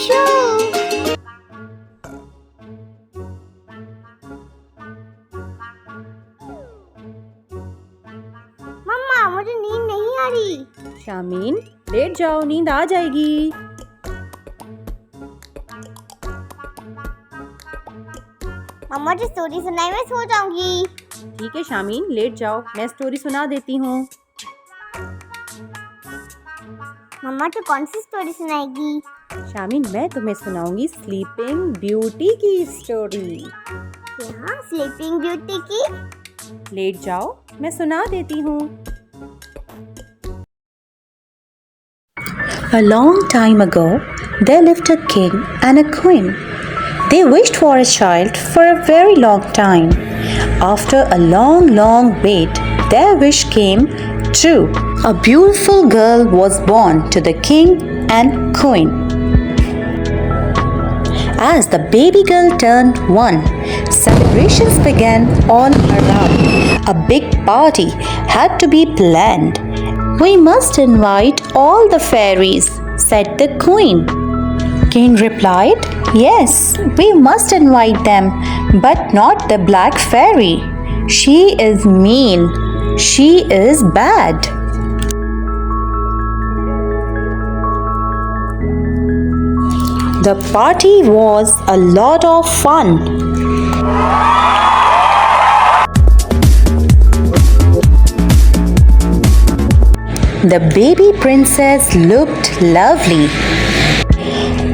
show. मम्मा मुझे नींद नहीं आ रही। शामीन, लेट जाओ, नींद आ जाएगी। मम्मा जो स्टोरी सुनाई मैं सो जाऊंगी। ठीक है शामीन, लेट जाओ, मैं स्टोरी सुना देती हूँ। मम्मा तो कौन सी स्टोरी सुनाएगी? शामीन, मैं तुम्हें सुनाऊंगी स्लीपिंग ब्यूटी की स्टोरी। यहाँ स्लीपिंग ब्यूटी की? लेट जाओ, मैं सुना देती हूँ। A long time ago, there lived a king and a queen. They wished for a child for a very long time. After a long wait, their wish came true. A beautiful girl was born to the king and queen. As the baby girl turned one, celebrations began all around. A big party had to be planned. We must invite all the fairies, said the queen. King replied, yes, we must invite them, but not the black fairy. She is mean. She is bad. The party was a lot of fun. The baby princess looked lovely.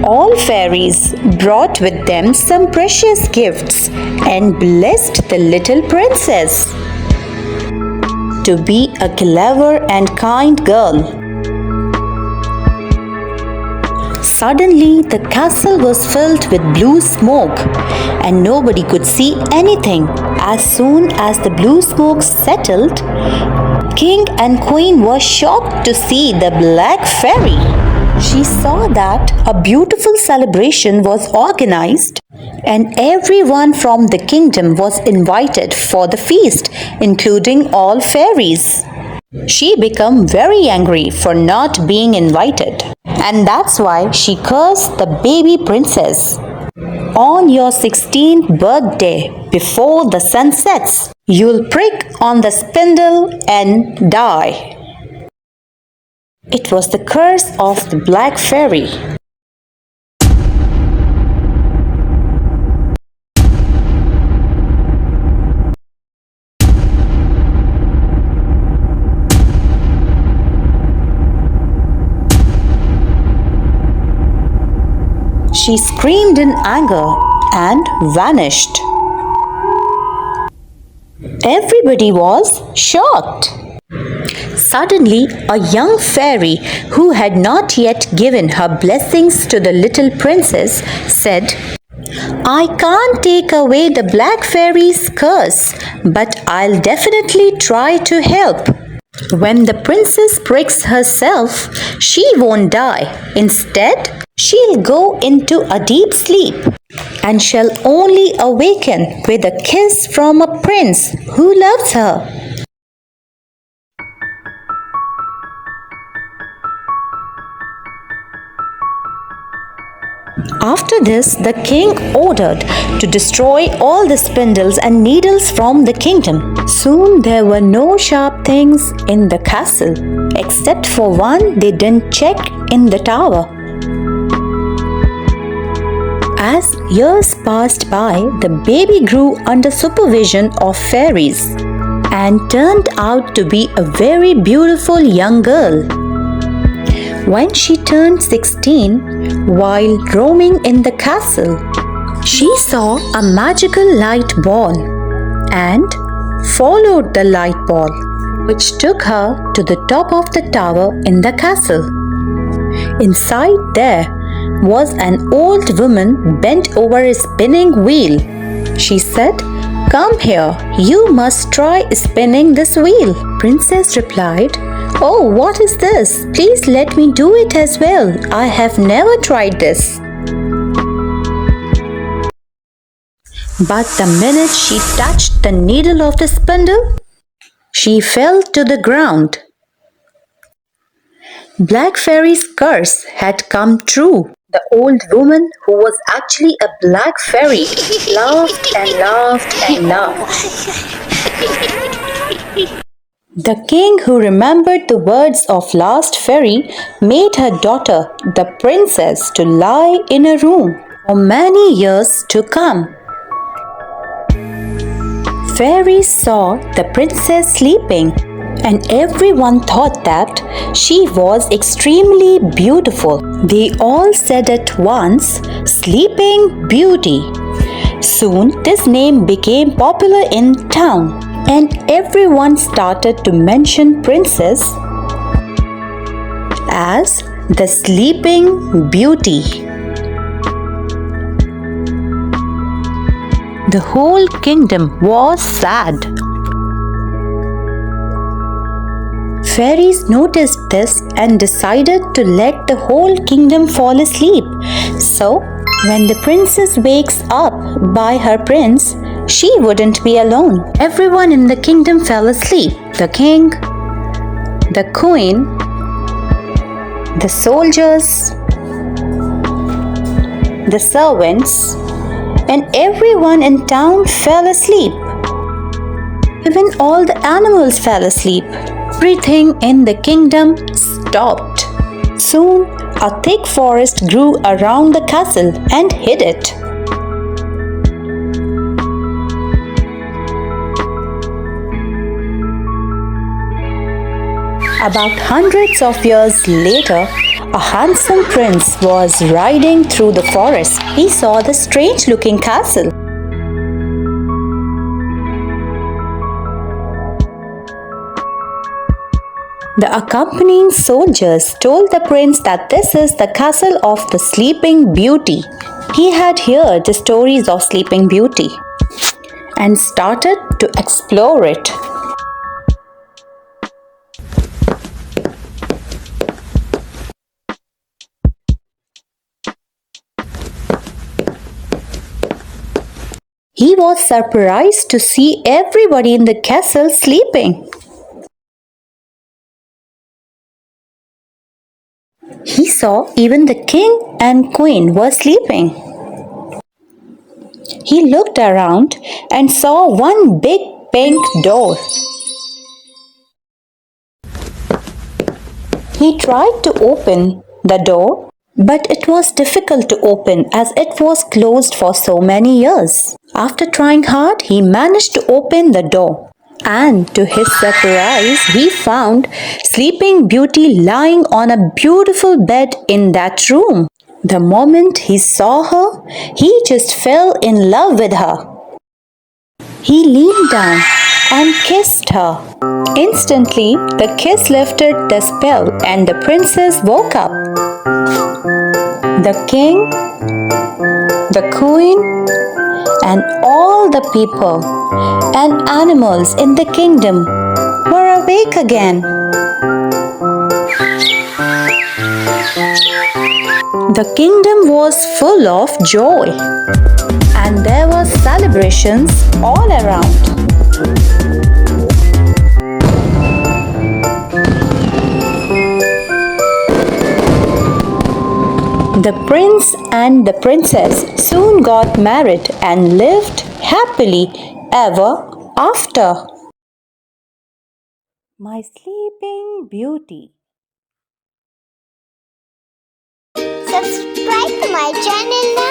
All fairies brought with them some precious gifts and blessed the little princess to be a clever and kind girl. Suddenly, the castle was filled with blue smoke and nobody could see anything. As soon as the blue smoke settled, King and Queen were shocked to see the black fairy. She saw that a beautiful celebration was organized and everyone from the kingdom was invited for the feast, including all fairies. She became very angry for not being invited, and that's why she cursed the baby princess. On your 16th birthday, before the sun sets, you'll prick on the spindle and die. It was the curse of the black fairy. She screamed in anger and vanished. Everybody was shocked. Suddenly, a young fairy who had not yet given her blessings to the little princess said, I can't take away the black fairy's curse, but I'll definitely try to help. When the princess pricks herself, she won't die. Instead, she'll go into a deep sleep and shall only awaken with a kiss from a prince who loves her. After this, the king ordered to destroy all the spindles and needles from the kingdom. Soon there were no sharp things in the castle, except for one they didn't check in the tower. As years passed by, the baby grew under supervision of fairies and turned out to be a very beautiful young girl. When she turned 16, while roaming in the castle, she saw a magical light ball and followed the light ball, which took her to the top of the tower in the castle. Inside there was an old woman bent over a spinning wheel. She said, Come here, you must try spinning this wheel. Princess replied, Oh, what is this? Please let me do it as well. I have never tried this. But the minute she touched the needle of the spindle, she fell to the ground. Black Fairy's curse had come true. The old woman, who was actually a black fairy, laughed and laughed and laughed. The king, who remembered the words of last fairy, made her daughter, the princess, to lie in a room for many years to come. Fairies saw the princess sleeping, and everyone thought that she was extremely beautiful. They all said at once, "Sleeping Beauty." Soon, this name became popular in town, and everyone started to mention Princess as the Sleeping Beauty. The whole kingdom was sad. Fairies noticed this and decided to let the whole kingdom fall asleep. So, when the princess wakes up by her prince, she wouldn't be alone. Everyone in the kingdom fell asleep. The king, the queen, the soldiers, the servants, and everyone in town fell asleep. Even all the animals fell asleep. Everything in the kingdom stopped. Soon, a thick forest grew around the castle and hid it. About hundreds of years later, a handsome prince was riding through the forest. He saw the strange-looking castle. The accompanying soldiers told the prince that this is the castle of the Sleeping Beauty. He had heard the stories of Sleeping Beauty and started to explore it. He was surprised to see everybody in the castle sleeping. He saw even the king and queen were sleeping. He looked around and saw one big pink door. He tried to open the door, but it was difficult to open as it was closed for so many years. After trying hard, he managed to open the door. And to his surprise, he found Sleeping Beauty lying on a beautiful bed in that room. The moment he saw her, he just fell in love with her. He leaned down and kissed her. Instantly, the kiss lifted the spell and the princess woke up. The king, the queen, and all the people and animals in the kingdom were awake again. The kingdom was full of joy, and there were celebrations all around. The prince and the princess soon got married and lived happily ever after. My Sleeping Beauty. Subscribe to my channel now.